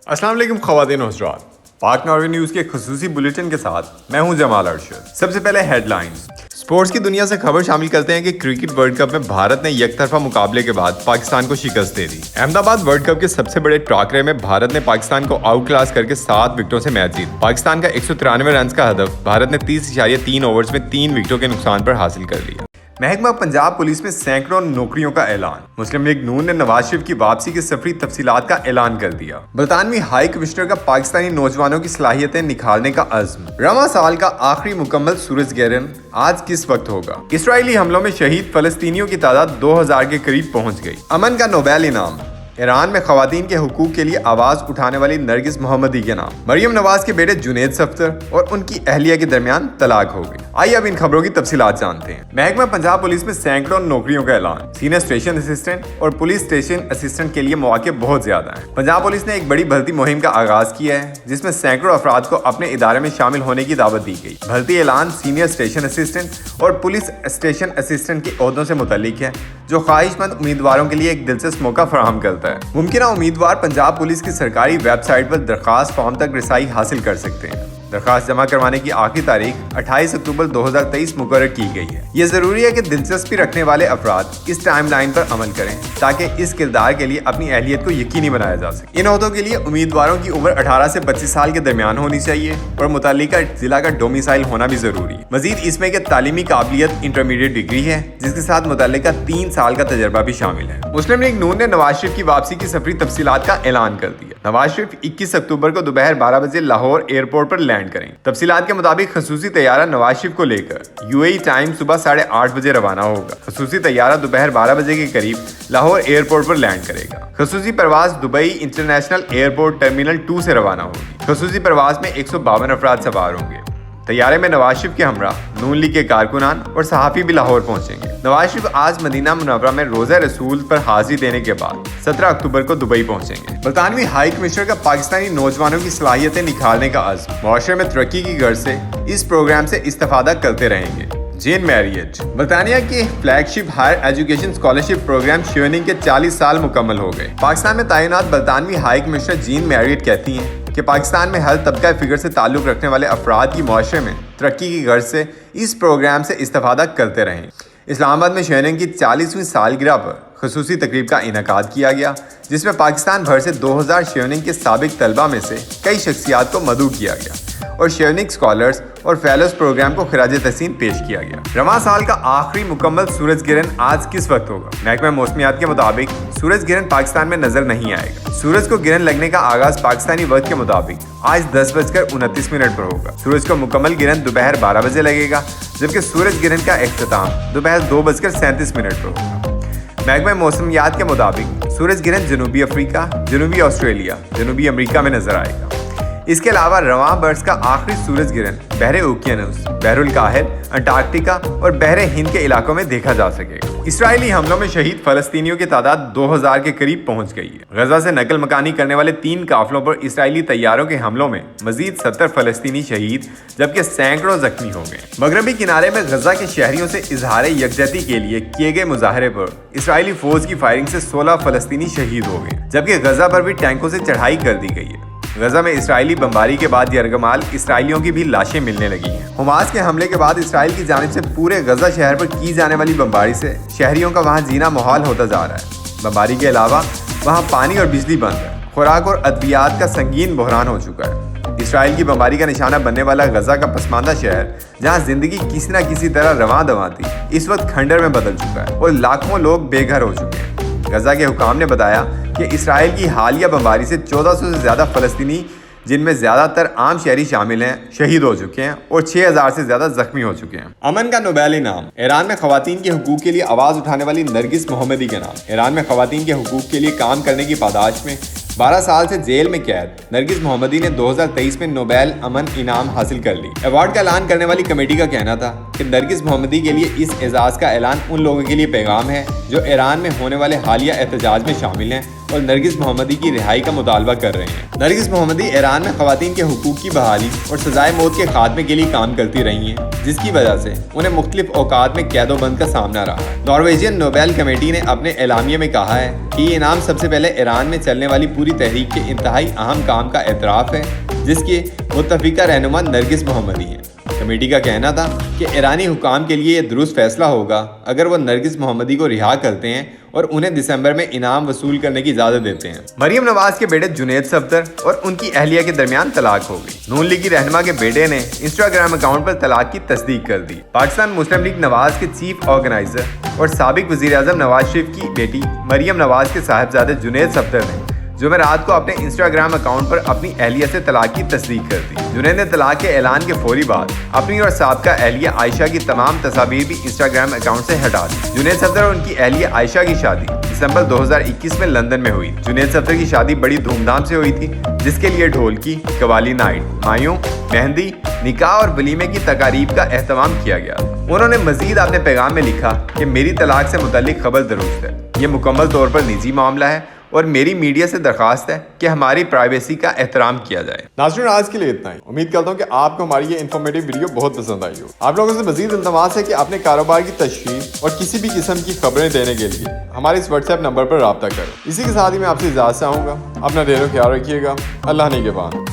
अस्सलाम वालेकुम ख़वातीन और हज़रात, पाक नॉर्वे न्यूज़ के खसूसी बुलेटिन के साथ मैं हूं जमाल अरशद। सबसे पहले हेडलाइंस। स्पोर्ट्स की दुनिया से खबर शामिल करते हैं कि क्रिकेट वर्ल्ड कप में भारत ने यकतरफा मुकाबले के बाद पाकिस्तान को शिकस्त दे दी। अहमदाबाद वर्ल्ड कप के सबसे बड़े टाकरे में भारत ने पाकिस्तान को आउट क्लास करके 7 विकेटों से मैच जीत। पाकिस्तान का 193 रन का हदफ भारत ने 30.3 ओवर्स में 3 विकेटों के नुकसान पर हासिल कर लिया। महकमा पंजाब पुलिस में सैकड़ों नौकरियों का ऐलान। मुस्लिम लीग नून ने नवाज शरीफ की वापसी की सफरी तफसीलात का ऐलान कर दिया। बरतानवी हाई कमिश्नर का पाकिस्तानी नौजवानों की सलाहियतें निखारने का अज़्म। रवां साल का आखिरी मुकम्मल सूरज ग्रहण आज किस वक्त होगा। इसराइली हमलों में शहीद फलस्तीनियों की तादाद 2000 के करीब पहुंच गई। अमन का नोबेल इनाम। ईरान में खवातीन के हुकूक के लिए आवाज उठाने वाली नरगिस मोहम्मदी के नाम। मरियम नवाज के बेटे जुनेद सफ्तर और उनकी अहलिया के दरमियान तलाक हो गई। आइए अब इन खबरों की तफसीलात जानते हैं। महकमा पंजाब पुलिस में सैकड़ों नौकरियों का ऐलान। सीनियर स्टेशन असिस्टेंट और पुलिस स्टेशन असिस्टेंट के लिए मौके बहुत ज्यादा हैं। पंजाब पुलिस ने एक बड़ी भर्ती मुहिम का आगाज किया है, जिसमें सैकड़ों अफराद को अपने इदारे में शामिल होने की दावत दी गई। भर्ती ऐलान सीनियर स्टेशन असिस्टेंट और पुलिस स्टेशन असिस्टेंट के ओहदों से मुतल्लिक है, जो ख्वाहिशमंद उम्मीदवारों के लिए एक दिलचस्प मौका फराहम करता है। मुमकिन उम्मीदवार पंजाब पुलिस की सरकारी वेबसाइट पर दरखास्त फॉर्म तक रसाई हासिल कर सकते हैं। दरखास्त जमा करवाने की आखिरी तारीख 28 अक्टूबर 2023 मुकर्रर की गई है। ये जरूरी है कि दिलचस्पी रखने वाले अफराद इस टाइमलाइन पर अमल करें, ताकि इस किरदार के लिए अपनी अहलियत को यकीनी बनाया जा सके। इन ओहदों के लिए उम्मीदवारों की उम्र 18 से 25 साल के दरमियान होनी चाहिए और मुतालिका जिला का डोमिसाइल होना भी जरूरी है। मजीद इसमें कि तालीमी काबिलियत इंटरमीडिएट डिग्री है, जिसके साथ मुतालिका 3 साल का तजर्बा भी शामिल है। मुस्लिम लीग नून ने नवाज शरीफ की वापसी की सफरी तफसीलात का ऐलान कर दिया। नवाज शरीफ 21 अक्टूबर को दोपहर 12 बजे लाहौर एयरपोर्ट पर लैंड करें। तफसीलात के मुताबिक खसूसी तैयारा नवाज शरीफ को लेकर यूएई टाइम सुबह 8:30 बजे रवाना होगा। खसूसी तैयारा दोपहर 12 बजे के करीब लाहौर एयरपोर्ट पर लैंड करेगा। खसूसी परवाज दुबई इंटरनेशनल एयरपोर्ट टर्मिनल 2 से रवाना होगी। खसूसी परवाज में 152 अफराद सवार होंगे। तैयारे में नवाज शरीफ के हमरा नून लीग के कारकुनान और सहाफ़ी भी लाहौर पहुंचेंगे। नवाज शरीफ आज मदीना मुनव्वरा में रोज़ा रसूल पर हाजिरी देने के बाद 17 अक्टूबर को दुबई पहुंचेंगे। बरतानवी हाई कमिश्नर का पाकिस्तानी नौजवानों की सलाहियतें निखारने का अज़्म। मुआशरे में तरक्की की गर्ज से इस प्रोग्राम से इस्तेफादा करते रहेंगे। Jane Marriott. बरतानिया के flagship higher education scholarship programme Chevening के 40 साल मुकम्मल हो गए। पाकिस्तान में तैनात बरतानवी हाई कमिश्नर जेन मैरियट कहती हैं कि पाकिस्तान में हर तबका फिगर से ताल्लुक़ रखने वाले अफराद की मुआशरे में तरक्की की गर्ज से इस प्रोग्राम से इस्तेफादा करते रहें। इस्लामाबाद में शेयरिंग की 40वीं सालगिरह पर खसूसी तकरीब का इनेकाद किया गया, जिसमें पाकिस्तान भर से 2000 शेयरिंग के साबिक तलबा में से कई शख्सियात को मदऊ किया गया और शेयरिंग स्कॉलर्स और फेलोज प्रोग्राम को खिराज तहसीन पेश किया गया। रवां साल का आखिरी मुकम्मल सूरज ग्रहण आज किस वक्त होगा। महकमा मौसमियात के मुताबिक सूरज ग्रहण पाकिस्तान में नजर नहीं आएगा। सूरज को ग्रहण लगने का आगाज पाकिस्तानी वक्त के मुताबिक आज 10:29 पर होगा। सूरज को मुकम्मल ग्रहण दोपहर 12 बजे लगेगा, जबकि सूरज ग्रहण का इख्तिताम दोपहर 2:37 पर होगा। महकमा मौसमियात के मुताबिक सूरज ग्रहण जनूबी अफ्रीका, जनूबी ऑस्ट्रेलिया, जनूबी अमेरिका में नजर आएगा। इसके अलावा रवां बर्स का आखिरी सूरज ग्रहण बहरे ओकियानूस, बहरुल काहिल, अंटार्कटिका और बहरे हिंद के इलाकों में देखा जा सकेगा। इसराइली हमलों में शहीद फलस्तीनियों की तादाद 2000 के करीब पहुंच गई है। गजा से नकल मकानी करने वाले 3 काफिलों पर इसराइली तैयारों के हमलों में मजीद 70 फलस्तीनी शहीद, जबकि सैकड़ों जख्मी हो गए। मगरबी किनारे में गजा के शहरियों से इजहार यकजहती के लिए किए गए मुजाहरे पर इसराइली फौज की फायरिंग से 16 फलस्तीनी शहीद हो गए, जबकि गजा पर भी टैंकों से चढ़ाई कर दी गई है। गजा में इसराइली बमबारी के बाद यरगमाल इसराइलियों की भी लाशें मिलने लगी हैं। हमास के हमले के बाद इसराइल की जानिब से पूरे गजा शहर पर की जाने वाली बमबारी से शहरियों का वहां जीना मुहाल होता जा रहा है। बमबारी के अलावा वहां पानी और बिजली बंद है। खुराक और अद्वियात का संगीन बहरान हो चुका है। इसराइल की बमबारी का निशाना बनने वाला गजा का पसमानदा शहर, जहां जिंदगी किसी न किसी तरह रवां दवां थी, इस वक्त खंडर में बदल चुका है और लाखों लोग बेघर हो चुके हैं। गजा के हुकाम ने बताया कि इसराइल की हालिया बमबारी से 1400 से ज़्यादा फ़लस्तीनी, जिनमें ज़्यादातर आम शहरी शामिल हैं, शहीद हो चुके हैं और 6000 से ज़्यादा जख्मी हो चुके हैं। अमन का नोबेल इनाम। ईरान में ख़वातीन के हुकूक के लिए आवाज़ उठाने वाली नरगिस मोहम्मदी के नाम। ईरान में ख़वातीन के हुकूक के लिए काम करने की पादाश में 12 साल से जेल में कैद नरगिस मोहम्मदी ने 2023 में नोबेल अमन इनाम हासिल कर ली। अवार्ड का ऐलान करने वाली कमेटी का कहना था कि नरगिस मोहम्मदी के लिए इस एजाज़ का ऐलान उन लोगों के लिए पैगाम है जो ईरान में होने वाले हालिया एहतजाज में शामिल हैं और नरगिस मोहम्मदी की रिहाई का मुतालबा कर रहे हैं। नरगिस मोहम्मदी ईरान में खवातीन के हुकूक की बहाली और सजाए मौत के खात्मे के लिए काम करती रही हैं, जिसकी वजह से उन्हें मुख्तलिफ औकात में कैदोबंद का सामना रहा। नॉर्वेजियन नोबेल कमेटी ने अपने एलामिया में कहा है कि ये इनाम सबसे पहले ईरान में चलने वाली पूरी तहरीक के इंतहाई अहम काम का एतराफ़ है, जिसके मुत्तफ़िका रहनुमा नरगिस मोहम्मदी हैं। कमेटी का कहना था कि ईरानी हुकाम के लिए ये दुरुस्त फैसला होगा अगर वो नरगिस मोहम्मदी को रिहा करते हैं और उन्हें दिसंबर में इनाम वसूल करने की इजाज़त देते हैं। मरियम नवाज के बेटे जुनैद सफदर और उनकी अहलिया के दरमियान तलाक हो गई। नून लीग की रहनुमा के बेटे ने इंस्टाग्राम अकाउंट पर तलाक की तस्दीक कर दी। पाकिस्तान मुस्लिम लीग नवाज के चीफ ऑर्गेनाइजर और साबिक वज़ीर आज़म नवाज शरीफ की बेटी मरियम नवाज के साहिबजादे जुनैद सफदर ने जुमेरात को अपने इंस्टाग्राम अकाउंट पर अपनी अहलिया से तलाक की तस्दीक कर दी। जुनैद ने तलाक के ऐलान के फौरी बाद अपनी और साबका अहलिया आयशा की तमाम तस्वीर भी इंस्टाग्राम अकाउंट से हटा दी। जुनैद सफदर और उनकी अहलिया आयशा की शादी दिसंबर 2021 में लंदन में हुई। जुनैद सफदर की शादी बड़ी धूमधाम से हुई थी, जिसके लिए ढोलकी, कवाली नाइट, मायूं, मेहंदी, निकाह और वलीमे की तकारीब का एहतमाम किया गया। उन्होंने मजीद अपने पैगाम में लिखा कि मेरी तलाक से मुतल्लिक खबर दुरुस्त है, ये मुकम्मल तौर पर निजी मामला है और मेरी मीडिया से दरख्वास्त है कि हमारी प्राइवेसी का एहतराम किया जाए। नाज़रीन, आज के लिए इतना ही। उम्मीद करता हूँ कि आपको हमारी ये इन्फॉर्मेटिव वीडियो बहुत पसंद आई हो। आप लोगों से मजीद इल्तमास है कि अपने कारोबार की तशहीर और किसी भी किस्म की खबरें देने के लिए हमारे इस व्हाट्सएप नंबर पर रब्ता करें। इसी के साथ ही मैं आपसे इजाज़त चाहूँगा। अपना ढेरों ख्याल रखिएगा। अल्लाह निगहबान।